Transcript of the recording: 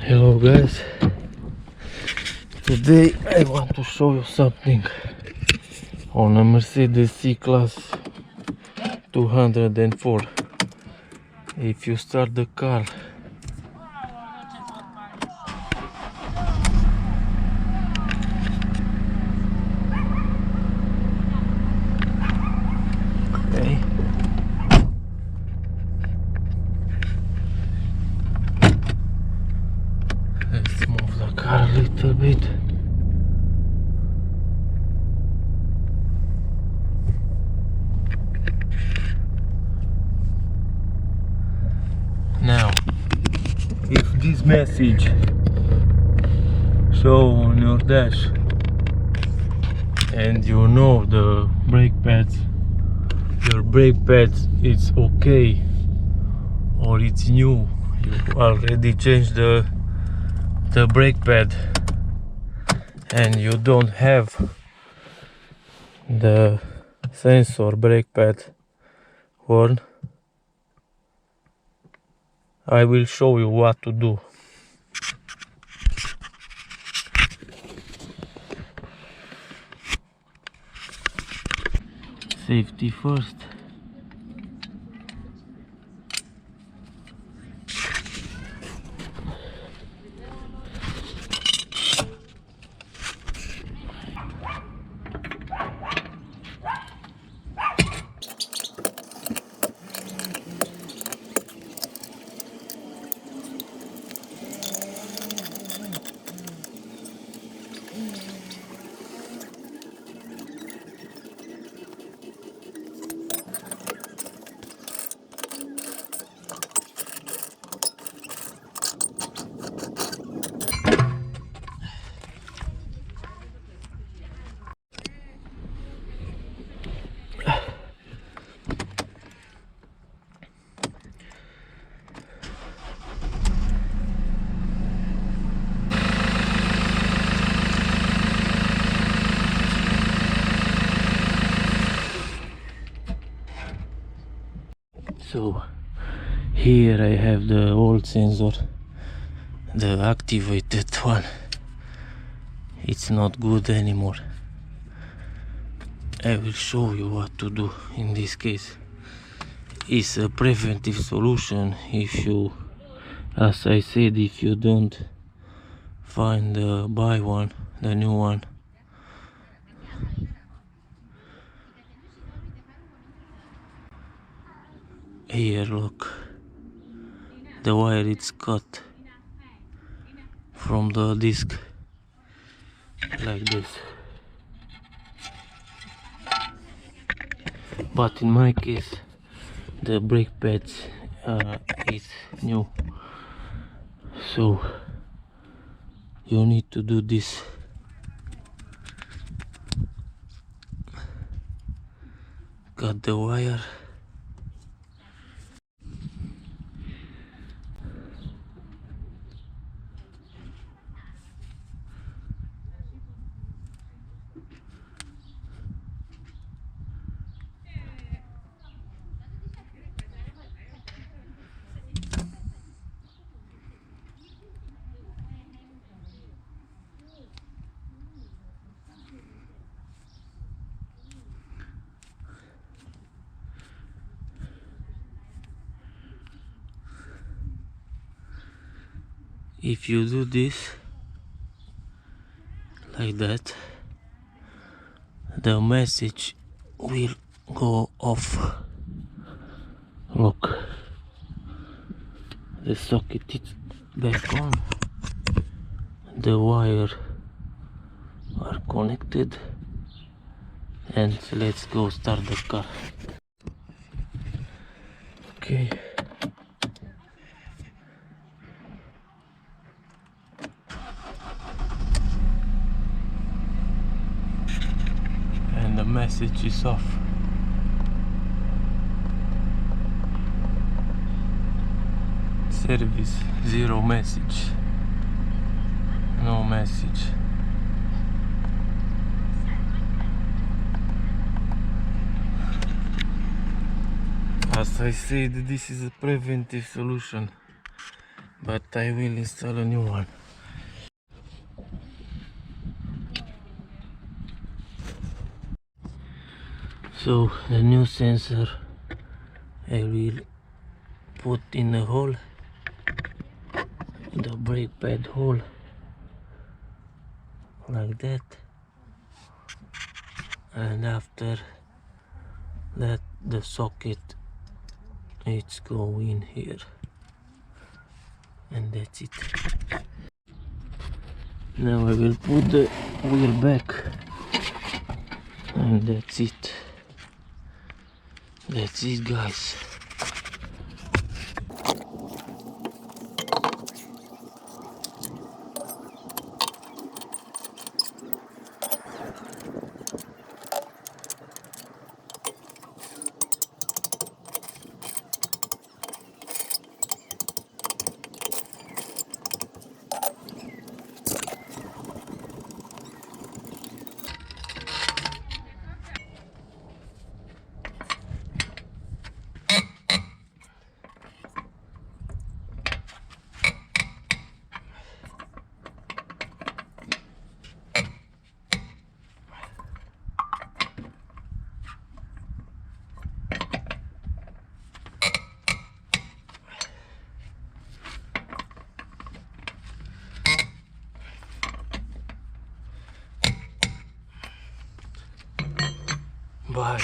Hello guys, today I want to show you something on a Mercedes C-Class 204. If you start the car okay. Let's move the car a little bit. Now, if this message show on your dash and you know the brake pads, your brake pads it's okay or it's new, you already changed the brake pad and you don't have the sensor brake pad worn, I will show you what to do. Safety first. So here I have the old sensor, the activated one. It's not good anymore. I will show you what to do in this case. It's a preventive solution if you, as I said, if you don't find the buy one, the new one. Here look, the wire is cut from the disc like this, but in my case the brake pads is new, so you need to do this. Cut the wire. If you do this like that, the message will go off. Look, the socket is back on, the wire are connected, and let's go start the car. Okay. The message is off. Service, zero message, no message. As I said, this is a preventive solution. but I will install a new one. So the new sensor I will put in a hole, the brake pad hole, like that, and after that the socket it's go in here, and that's it. Now I will put the wheel back, and that's it. That's it, guys. Bye.